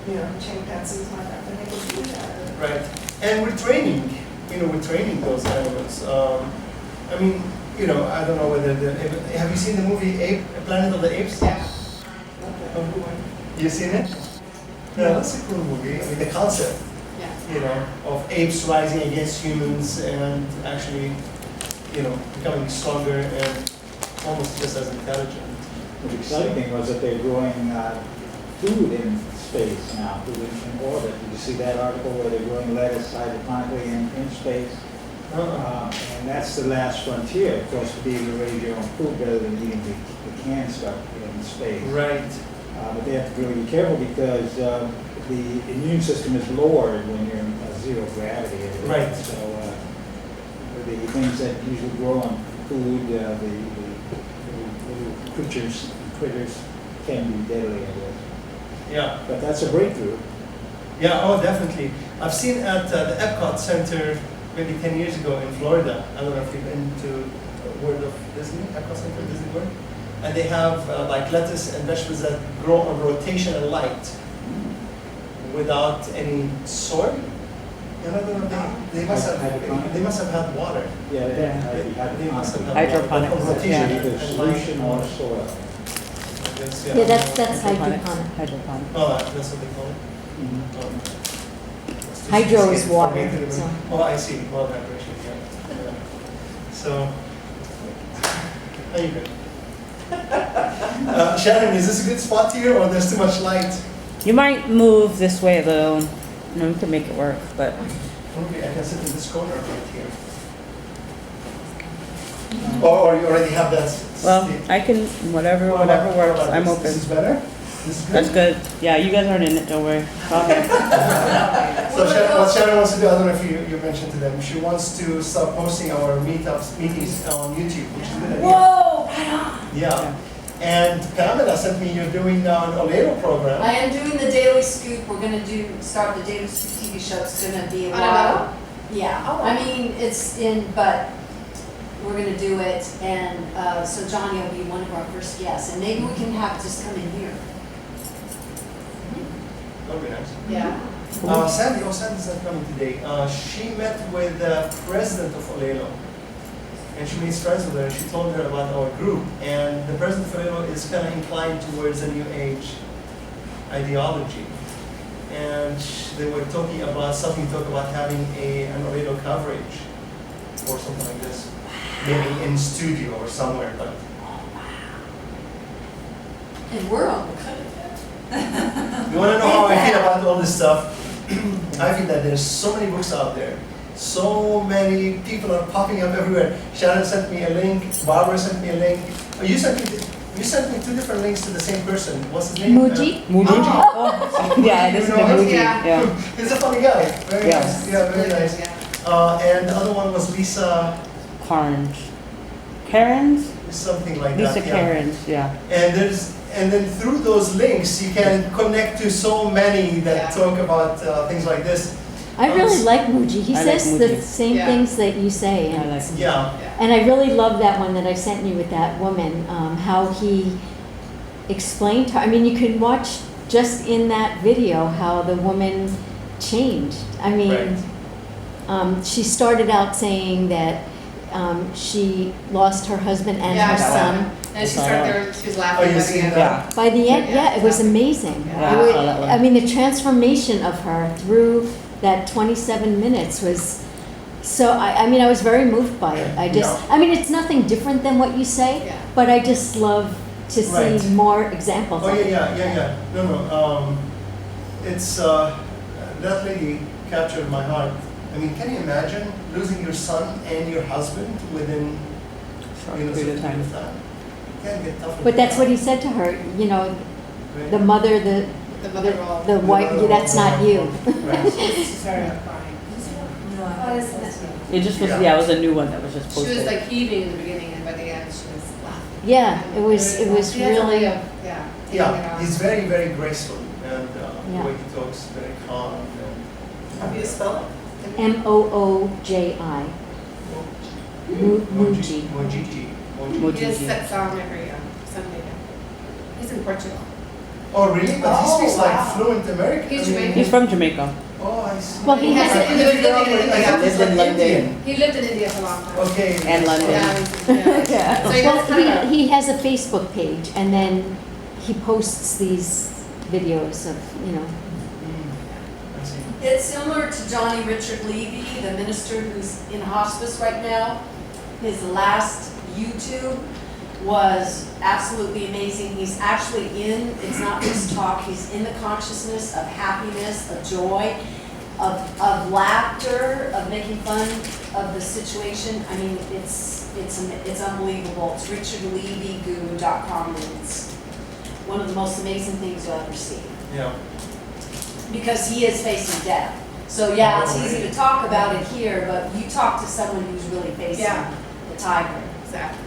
chimpanzees might have been able to do that. Right. And we're training, we're training those animals. I mean, I don't know whether have you seen the movie Planet of the Apes? Yeah. You seen it? Yeah, that's a cool movie. I mean, the concept, of apes rising against humans and actually, becoming stronger and almost just as intelligent. The exciting thing was that they're growing food in space now, food in orbit. Did you see that article where they're growing lettuce hydroponically in space? And that's the last frontier, of course, to be able to raise your own food rather than eating the canned stuff in space. Right. But they have to really be careful because the immune system is lowered when you're in zero gravity. Right. So the things that usually grow on food, the little critters can be deadly, I guess. Yeah. But that's a breakthrough. Yeah, oh, definitely. I've seen at the Epcot Center maybe 10 years ago in Florida. I don't know if you've been to World of Disney, Epcot Center, Disney World. And they have like lettuce and vegetables that grow on rotation and light without any soil. They must have had water. Yeah, They must have had Hydroponics, water. On rotation either and solution light. or soil. Yeah, that's hydroponic. Hydroponic. Oh, that's what they call it. Hydro is water. So. Oh, I see. Well, vibration, yeah. So, how you doing? Shannon, is this a good spot here, or there's too much light? You might move this way a little. No, we can make it work, but Okay, I can sit in this corner right here. Or you already have that? well, I can whatever What about works. this? I'm open. This is better? This is good? That's good. Yeah, you guys aren't in it. Don't worry. Call me. So what Shannon wants to do, I don't know if you mentioned to them, she wants to start posting our meetings on YouTube, which is a good idea. Whoa! Yeah. And Pamela sent me, you're doing now an Olero program. I am doing the Daily Scoop. We're gonna start the Daily Scoop TV show. It's gonna be a On while. Yeah, Oh. I mean, it's in, but we're gonna do it, and so Johnny will be one of our first guests, and maybe we can have just come in here. That would be nice. Yeah. Sandy's not coming today. She met with the president of Olelo, and she made friends with her, and she told her about our group. And the president of Olelo is kind of inclined towards a New Age ideology. And they were talking about having an Olelo coverage or something like this, maybe in studio or somewhere. But And we're on the cut. you want to know how I feel about all this stuff? I feel that there's so many books out there. So many people are popping up everywhere. Shannon sent me a link. Barbara sent me a link. Oh, you sent me two different links to the same person. What's his name? Muji? Muji. Oh. Yeah, this is the Muji. Yeah. He's a funny guy. Very Yeah. nice. Yeah, very nice. And the other one was Lisa, Karen's? something like Lisa that. Yeah. Karen's, yeah. And then through those links, you can connect to so many that Yeah. talk about things like this. I really like Muji. He I like says the Muji. same Yeah. things that you say. I And, like Yeah. and I really love that one that I sent you with that woman, how he explained her. I mean, you can watch just in that video how the woman changed. I mean, she started out saying that she lost her husband and Yeah, I her saw son. that. And she started there, she was Oh, laughing you at seen the end. that? By the end, Yeah. yeah, it was amazing. Yeah, It I wa- saw that one. I mean, the transformation of her through that 27 minutes was so, I mean, I was very moved by it. I mean, it's nothing different than what you say, Yeah. but I just love to see Right. more examples. Oh of it. yeah. No. It's that lady captured my heart. I mean, can you imagine losing your son and your husband within Short such a period of time. time? Can't get tougher. But that's what he said to her, you know, Right. the mother, the wife, that's not you. Right. She started crying. Oh, isn't it? It just was, Yeah. yeah, it was a new one that was just She posted. was like heaving in the beginning, and by the end, she was laughing. Yeah, it was She has a way really, of, yeah, taking it Yeah, on. he's very, very graceful, and Yeah. the way he talks, very calm. How do you spell it? Mooji. Muji. Mojiji. He does set song every Sunday. He's in Portugal. Oh, really? But he Oh, speaks wow. like fluent American. He's I mean- Jamaican. He's from Jamaica. Oh, I see. Well, he has I a- couldn't figure out what- I He thought he was lived in like London. Indian. He lived in India for a long time. Okay. And London. Yeah. So he has Well, kind of. he has a Facebook page, and then he posts these videos of, I see. It's similar to Johnny Richard Levy, the minister who's in hospice right now. His last YouTube was absolutely amazing. He's actually it's not just talk, he's in the consciousness of happiness, of joy, of laughter, of making fun of the situation. I mean, it's unbelievable. It's richardlevygoo.com, and it's one of the most amazing things you'll ever see. Yeah. Because he is facing death. So yeah, it's easy to talk about it here, but you talk to someone who's really facing Yeah. the tiger. Exactly.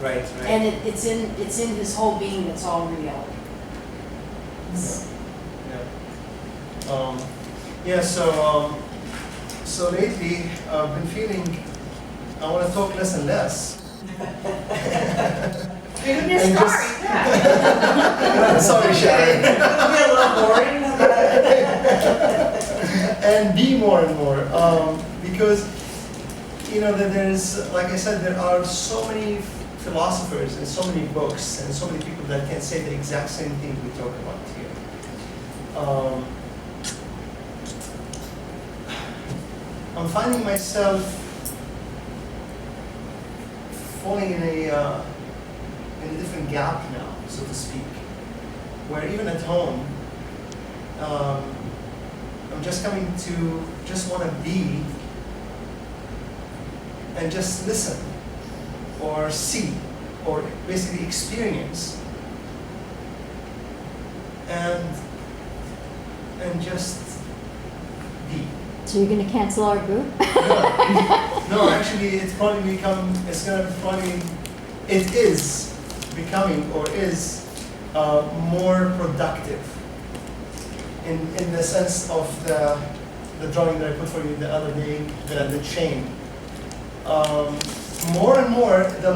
Right. And it's in his whole being, it's all real. Yeah. So lately I've been feeling I want to talk less and less. You're And sorry. just- Yeah. Sorry, Sharon. I'm a little boring. And be more and more because that there's, like I said, there are so many philosophers and so many books and so many people that can say the exact same thing we talk about here. I'm finding myself falling in a different gap now, so to speak, where even at home, I'm just coming to just want to be and just listen or see or basically experience and just be. so you're gonna cancel our group? No, actually, it is becoming or is more productive in the sense of the drawing that I put for you the other day, the chain. More and more, the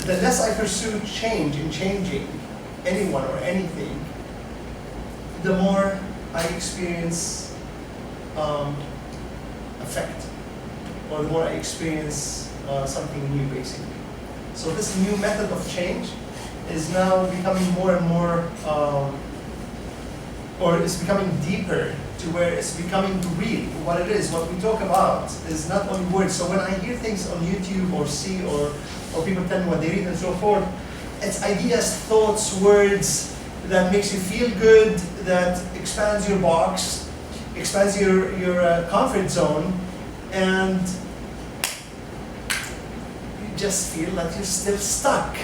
less I pursue change in changing anyone or anything, the more I experience effect, or the more I experience something new, basically. So this new method of change is now becoming more and more, or it's becoming deeper to where it's becoming real. What it is, what we talk about is not only words. So when I hear things on YouTube or see or people tell me what they read and so forth, it's ideas, thoughts, words that makes you feel good, that expands your box, expands your comfort zone, and you just feel that you're still stuck.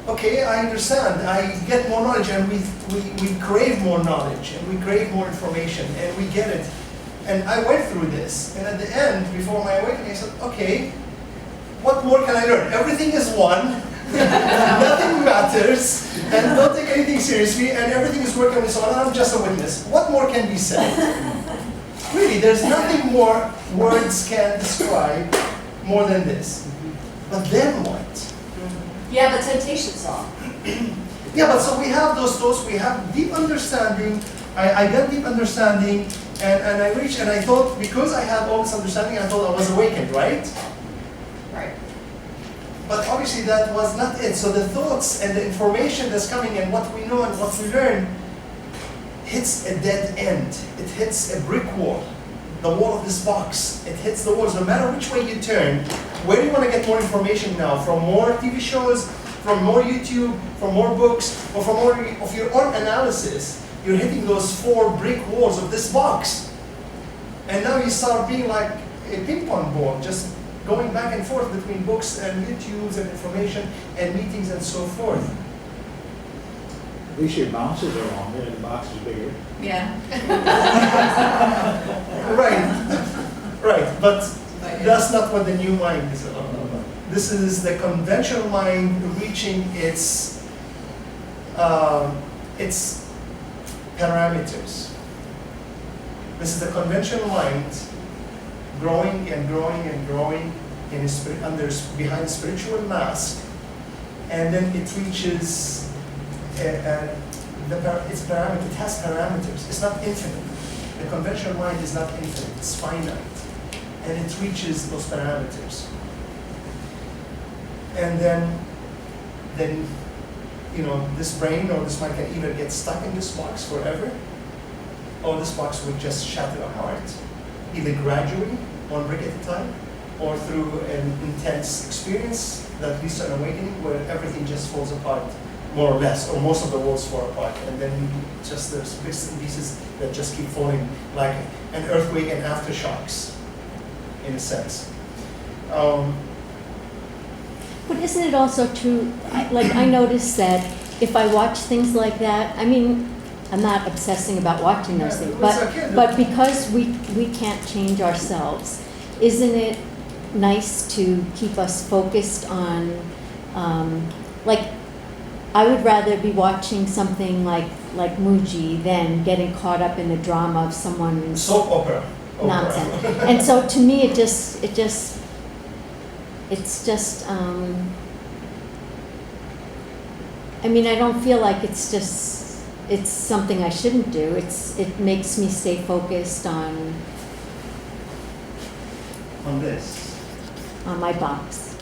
Okay, I understand. I get more knowledge, and we crave more knowledge, and we crave more information, and we get it. And I went through this, and at the end, before my awakening, I said, okay, what more can I learn? Everything is one, nothing matters, and don't take anything seriously, and everything is working on its own, and I'm just a witness. What more can be said? Really, there's nothing more words can describe more than this. But then what? Yeah, the temptation song. Yeah, but so we have those thoughts, we have deep understanding. I got deep understanding, and I reached, and I thought, because I had all this understanding, I thought I was awakened, right? Right. But obviously that was not it. So the thoughts and the information that's coming and what we know and what we learn hits a dead end. It hits a brick wall, the wall of this box. It hits the walls. No matter which way you turn, where do you want to get more information now? From more TV shows, from more YouTube, from more books, or from more of your own analysis? You're hitting those 4 brick walls of this box. And now you start being like a ping pong ball, just going back and forth between books and YouTubes and information and meetings and so forth. At least your bounces are longer and the box is bigger. Yeah. Right, but that's not what the new mind is about. This is the conventional mind reaching its parameters. This is the conventional mind growing and growing and growing behind a spiritual mask, and then it reaches a it has parameters. It's not infinite. The conventional mind is not infinite. It's finite, and it reaches those parameters. And then this brain or this mind can either get stuck in this box forever, or this box would just shatter apart, either gradually, one brick at a time, or through an intense experience that leads to an awakening where everything just falls apart, more or less, or most of the walls fall apart, and then just there's bits and pieces that just keep falling, like an earthquake and aftershocks, in a sense. But isn't it also true, I notice that if I watch things like that, I mean, I'm not obsessing about watching those things, but because we can't change ourselves, isn't it nice to keep us focused on, I would rather be watching something like Muji than getting caught up in the drama of someone's Soap opera. nonsense. And so to me, it's just, I mean, I don't feel like it's something I shouldn't do. It makes me stay focused on this. on my box.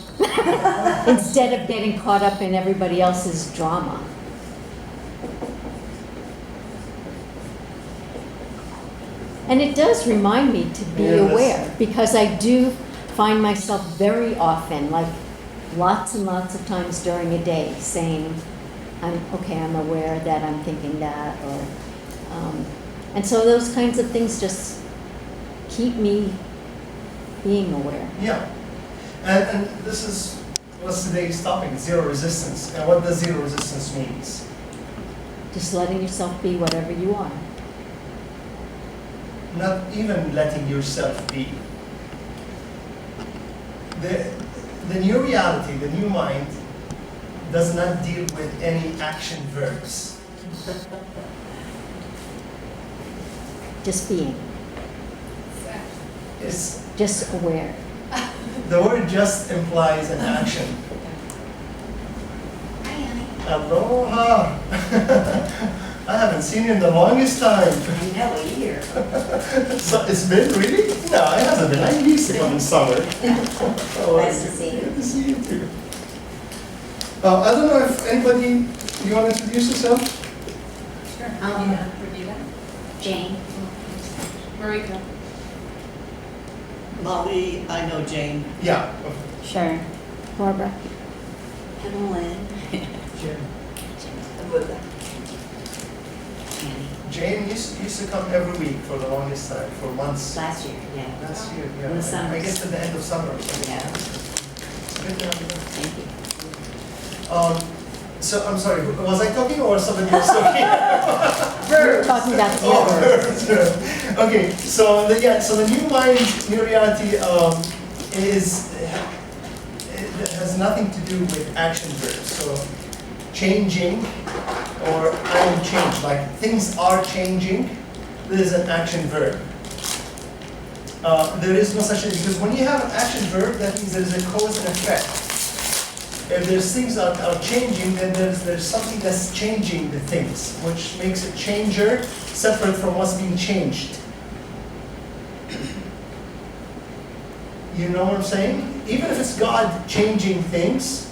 Instead of getting caught up in everybody else's drama. And it does remind me to be aware, because I do find myself very often, like lots and lots of times during a day, saying, I'm aware that I'm thinking that, or, and so those kinds of things just keep me being aware. Yeah. And this is what's today's topic, zero resistance. And what does zero resistance means? Just letting yourself be whatever you are. Not even letting yourself be. The new reality, the new mind, does not deal with any action verbs. Just being. It's, Just aware. the word just implies an action. Aloha! I haven't seen you in the longest time. I know, a year. So it's been really? No, it hasn't been. I used to come in summer. Nice to see you. Good to see you too. I don't know if anybody, you want to introduce yourself? Sure. Review Jane. Marika. Molly, I know Jane. Yeah. Sure. Barbara. Evelyn. Jane. Abuela. Annie. Jane used to come every week for the longest time, for months. Last year, yeah. Last year, yeah. In the summer. I guess at the end of summer or something. Yeah. Good to have you. Thank you. So I'm sorry, was I talking or somebody else talking? We're talking about the Oh, other. okay, so the new mind, new reality it has nothing to do with action verbs. So changing or I'm changed, like things are changing, this is an action verb. There is no such thing, because when you have an action verb, that means there is a cause and effect. If there's things that are changing, then there's something that's changing the things, which makes a changer separate from what's being changed. You know what I'm saying? Even if it's God changing things,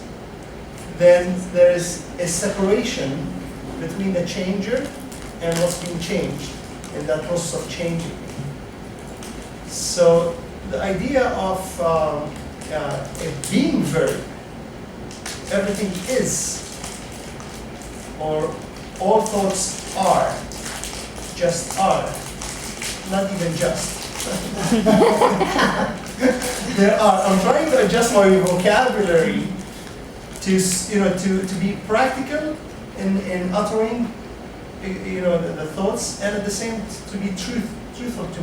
then there's a separation between the changer and what's being changed in that process of changing. So the idea of a being verb, everything is, or all thoughts are, just are, not even just. There are. I'm trying to adjust my vocabulary to be practical in uttering the thoughts, and at the same to be truthful to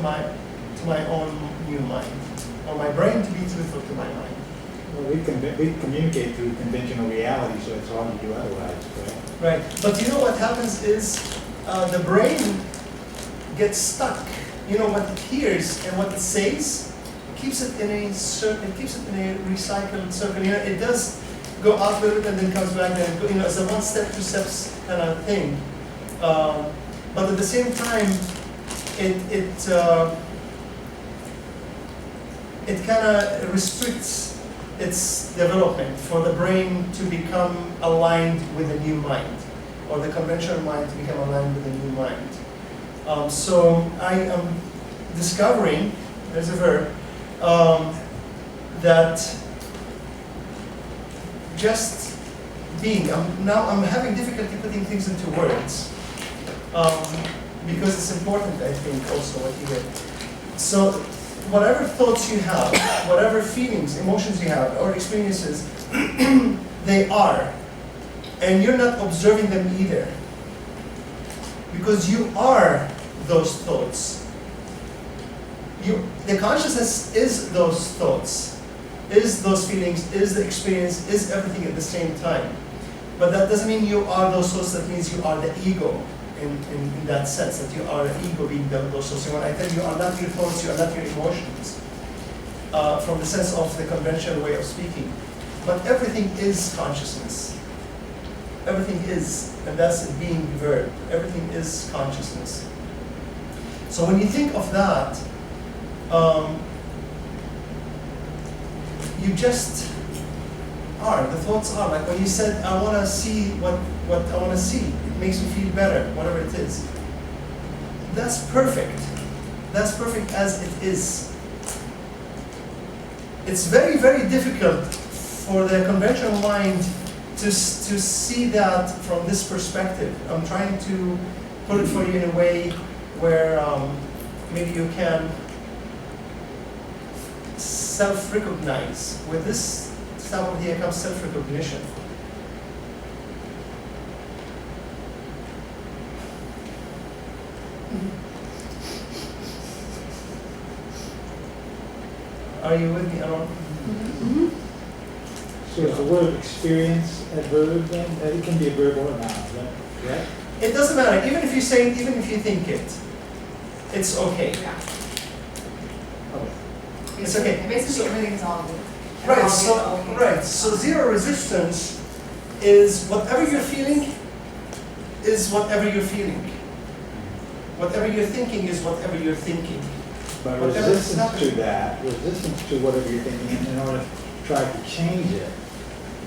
my own new mind, or my brain to be truthful to my mind. Well, we communicate through conventional reality, so it's hard to do otherwise, correct? Right. But you know what happens is the brain gets stuck. You know what it hears and what it says keeps it in a circle. It keeps it in a recycled circle. It does go out a little bit and then comes back. Then it's a one step, two steps kind of thing. But at the same time, it kind of restricts its development for the brain to become aligned with a new mind, or the conventional mind to become aligned with a new mind. So I am discovering, there's a verb, that just being, I'm having difficulty putting things into words, because it's important, I think, also what you hear. So whatever thoughts you have, whatever feelings, emotions you have, or experiences, they are. And you're not observing them either. Because you are those thoughts. The consciousness is those thoughts, is those feelings, is the experience, is everything at the same time. But that doesn't mean you are those thoughts, that means you are the ego in that sense, that you are the ego being those thoughts. And when I tell you are not your thoughts, you are not your emotions, from the sense of the conventional way of speaking. But everything is consciousness. Everything is, and that's a being verb. Everything is consciousness. So when you think of that, you just are. The thoughts are. Like when you said, I want to see what I want to see. It makes me feel better, whatever it is. That's perfect. That's perfect as it is. It's very, very difficult for the conventional mind to see that from this perspective. I'm trying to put it for you in a way where maybe you can self-recognize. With this stuff over here comes self-recognition. Are you with me? I don't. So is the word experience a verb then? It can be a verb or a noun, right? Yeah? It doesn't matter. Even if you say it, even if you think it, it's okay. Yeah. Oh. It's okay. Basically, So- everything's all good. Right, so zero resistance is whatever you're feeling is whatever you're feeling. Whatever you're thinking is whatever you're thinking. But Whatever is resistance to happening. that, resistance to whatever you're thinking in order to try to change it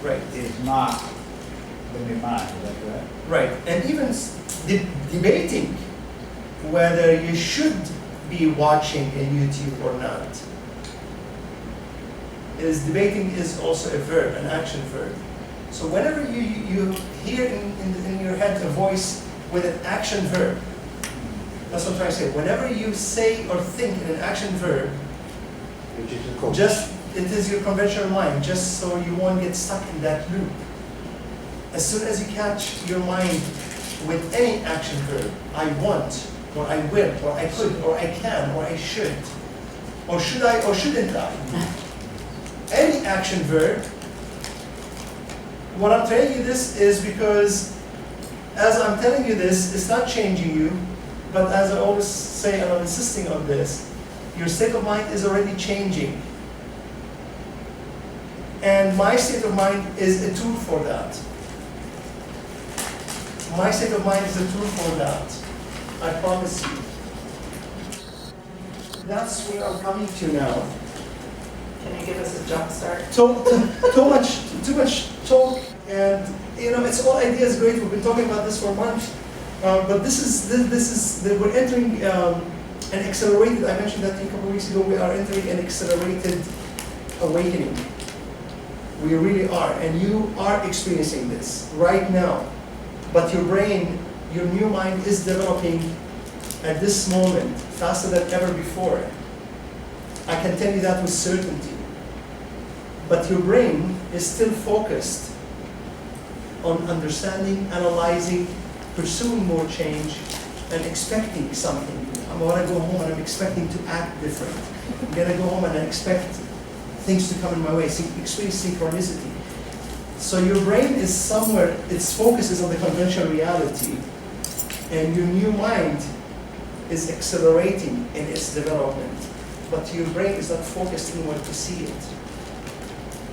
Right, is not the new mind, is that correct? right. And even debating whether you should be watching a YouTube or not. Debating is also a verb, an action verb. So whenever you hear in your head a voice with an action verb, that's what I'm trying to say. Whenever you say or think in an action verb, Which is a coach. it is your conventional mind, just so you won't get stuck in that loop. As soon as you catch your mind with any action verb, I want, or I will, or I could, or I can, or I should, or should I, or shouldn't I? Any action verb, what I'm telling you this is because as I'm telling you this, it's not changing you, but as I always say, and I'm insisting on this, your state of mind is already changing. And my state of mind is a tool for that. My state of mind is a tool for that. I promise you. That's where I'm coming to now. Can you give us a jump start? Too much talk, and it's all ideas great. We've been talking about this for months, but we're entering an accelerated. I mentioned that a couple of weeks ago. We are entering an accelerated awakening. We really are, and you are experiencing this right now. But your brain, your new mind is developing at this moment faster than ever before. I can tell you that with certainty. But your brain is still focused on understanding, analyzing, pursuing more change, and expecting something. I'm going to go home and I'm expecting to act different. I'm going to go home and I expect things to come in my way, experience synchronicity. So your brain is somewhere, its focus is on the conventional reality, and your new mind is accelerating in its development. But your brain is not focused inward to see it.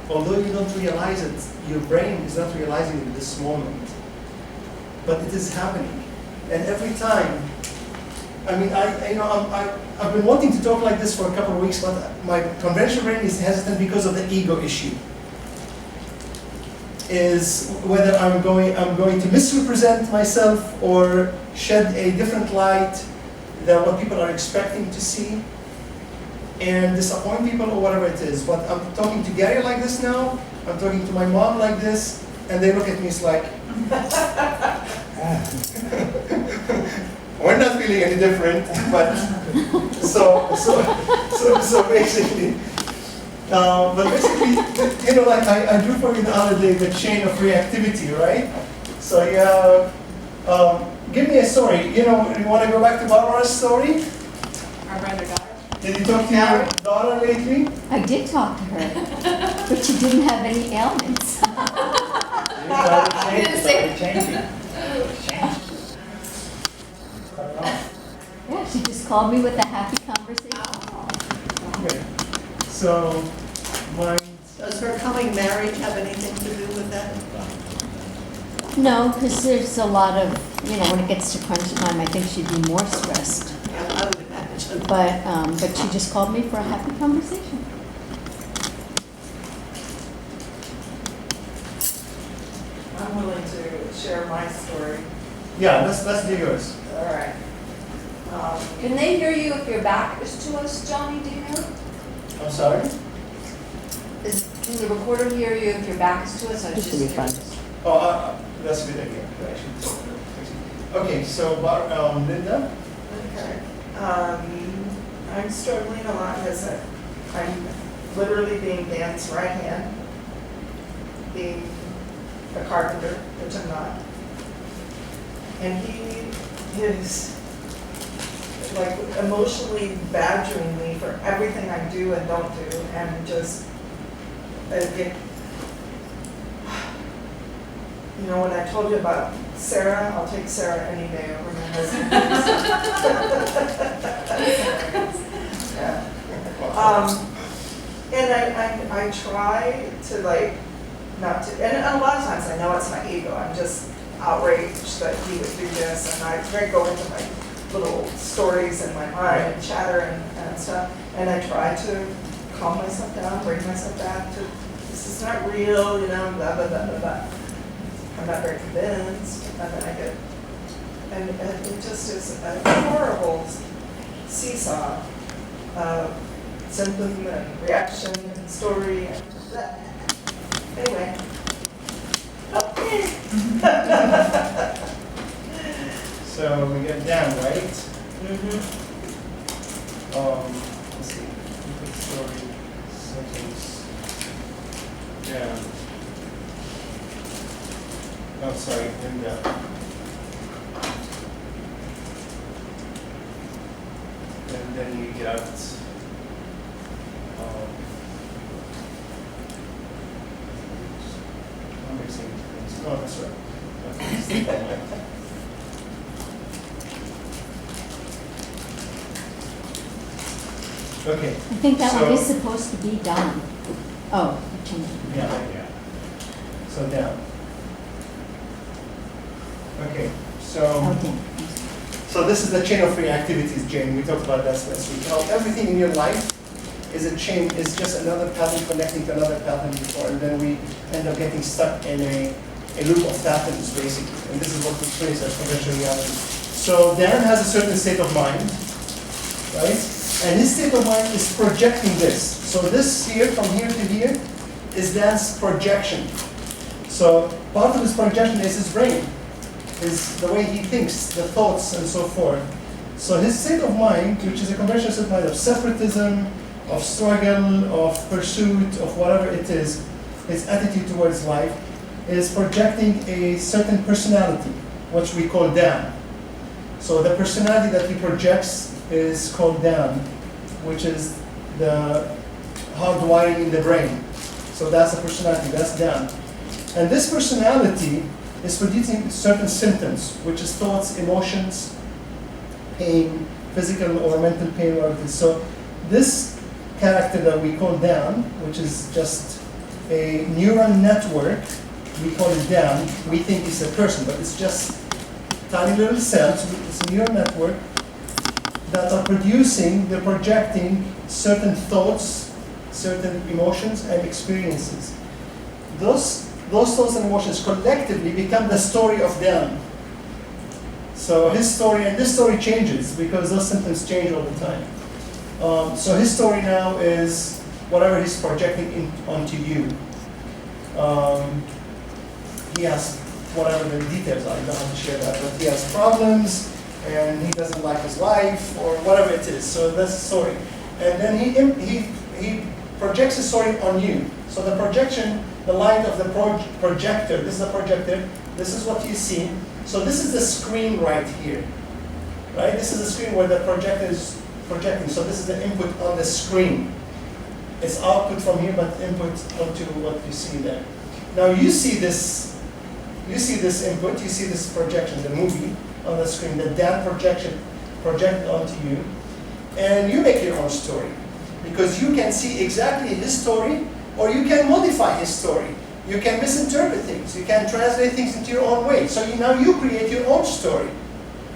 Although you don't realize it, your brain is not realizing it in this moment. But it is happening. And every time, I mean, I've been wanting to talk like this for a couple of weeks, but my conventional brain is hesitant because of the ego issue. Is whether I'm going to misrepresent myself or shed a different light than what people are expecting to see, and disappoint people or whatever it is. But I'm talking to Gary like this now, I'm talking to my mom like this, and they look at me, it's like, we're not feeling any different, but so basically, but basically, you know, like I drew for you the other day the chain of reactivity, right? So yeah, give me a story. You know, you want to go back to Barbara's story? Our brother died. Did you talk to your daughter lately? I did talk to her, but she didn't have any ailments. Changing. Yeah, she just called me with a happy conversation. Okay. So, my Does her coming marriage have anything to do with that? No, because there's a lot of, you know, when it gets to crunch time, I think she'd be more stressed. Yeah, I would imagine. But she just called me for a happy conversation. I'm willing to share my story. yeah, let's do yours. All right. Can they hear you if your back is to us, Johnny, do you know? I'm sorry. Can the recorder hear you if your back is to us? I This will be fun. Oh, that's a good idea. Actually. Okay, so Linda. Okay. I'm struggling a lot because I'm literally being Dan's right hand, being a carpenter, which I'm not. And he is like emotionally badgering me for everything I do and don't do, and just, you know, when I told you about Sarah, I'll take Sarah any day over my husband. Yeah. And I try to like, not to, and a lot of times I know it's my ego, I'm just outraged that he would do this, and I try to go into my little stories in my mind and chatter and stuff, and I try to calm myself down, bring myself back to, this is not real, you know, blah, blah, blah, blah, blah. I'm not very convinced, and then I get, and it just is a horrible seesaw of symptom and reaction and story and that. Anyway. Okay. So we get down, right? Mm-hmm. Let's see. Quick story. Sentence. Down. Oh, sorry. Linda. And then you get. I'm mixing things. Oh, that's right. Okay. I think that one So- is supposed to be done. Oh, you changed it. Yeah. So down. Okay, Oh, so damn. this is the chain of reactivities, Jane. We talked about that last week. How everything in your life is a chain, is just another pattern connecting to another pattern before, and then we end up getting stuck in a loop of patterns, basically. And this is what we trace as conventional reality. So Dan has a certain state of mind, right? And his state of mind is projecting this. So this here, from here to here, is Dan's projection. So part of his projection is his brain, is the way he thinks, the thoughts, and so forth. So his state of mind, which is a conventional state of mind of separatism, of struggle, of pursuit, of whatever it is, his attitude towards life, is projecting a certain personality, which we call Dan. So the personality that he projects is called Dan, which is the hardwiring in the brain. So that's the personality, that's Dan. And this personality is producing certain symptoms, which is thoughts, emotions, pain, physical or mental pain, whatever it is. So this character that we call Dan, which is just a neural network, we call it Dan. We think it's a person, but it's just tiny little cells, it's a neural network, that are producing, they're projecting certain thoughts, certain emotions and experiences. Those thoughts and emotions collectively become the story of them. So his story, and this story changes because those symptoms change all the time. So his story now is whatever he's projecting onto you. He has whatever the details are, I don't have to share that, but he has problems and he doesn't like his life or whatever it is. So that's the story. And then he projects his story on you. So the projection, the light of the projector, this is the projector, this is what you see. So this is the screen right here, right? This is the screen where the projector is projecting. So this is the input on the screen. It's output from here, but input onto what you see there. Now you see this input, you see this projection, the movie on the screen, the Dan projection projected onto you, and you make your own story. Because you can see exactly his story, or you can modify his story. You can misinterpret things. You can translate things into your own way. So now you create your own story.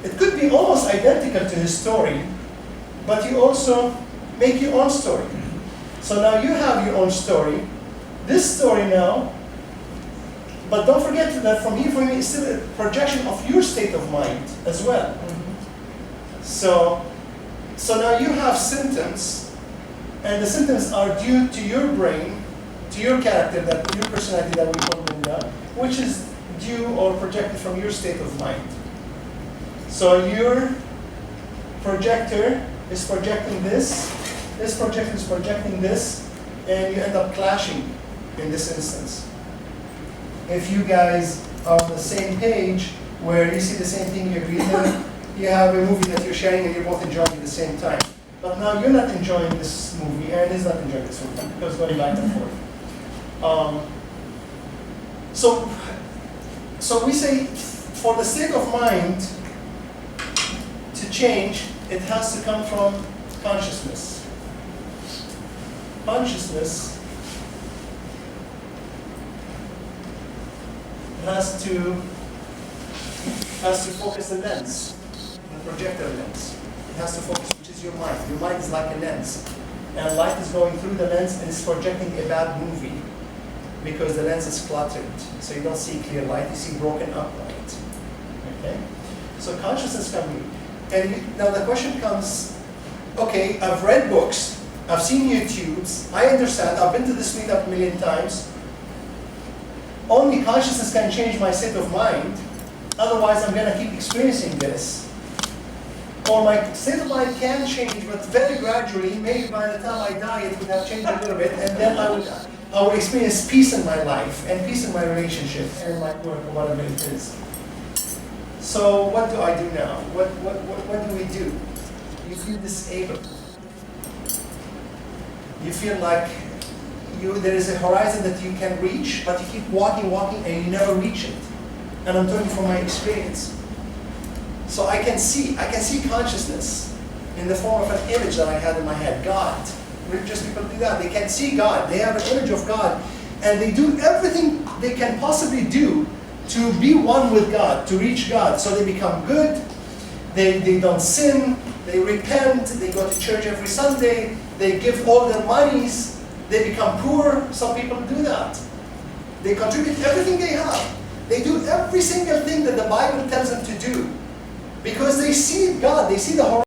It could be almost identical to his story, but you also make your own story. So now you have your own story. This story now, but don't forget that from here, for me, it's still a projection of your state of mind as well. So now you have symptoms, and the symptoms are due to your brain, to your character, your personality that we call Linda, which is due or projected from your state of mind. So your projector is projecting this projector is projecting this, and you end up clashing in this instance. If you guys are on the same page, where you see the same thing, you agree, then you have a movie that you're sharing and you're both enjoying at the same time. But now you're not enjoying this movie, and he's not enjoying this movie, because it's going back and forth. So we say, for the state of mind to change, it has to come from consciousness. Consciousness has to focus the lens, the projector lens. It has to focus, which is your mind. Your mind is like a lens. And light is going through the lens and it's projecting a bad movie because the lens is cluttered. So you don't see clear light, you see broken up light. Okay? So consciousness can be. And now the question comes, okay, I've read books, I've seen YouTubes, I understand, I've been to this meetup a million times. Only consciousness can change my state of mind, otherwise I'm going to keep experiencing this. Or my state of mind can change, but very gradually, maybe by the time I die it would have changed a little bit, and then I would experience peace in my life, and peace in my relationship, and my work, or whatever it is. So what do I do now? What do we do? You feel disabled. You feel like there is a horizon that you can reach, but you keep walking, and you never reach it. And I'm talking from my experience. So I can see consciousness in the form of an image that I had in my head, God. Religious people do that. They can see God. They have an image of God. And they do everything they can possibly do to be one with God, to reach God. So they become good. They don't sin. They repent. They go to church every Sunday. They give all their monies. They become poor. Some people do that. They contribute everything they have. They do every single thing that the Bible tells them to do. Because they see God. They see the horizon.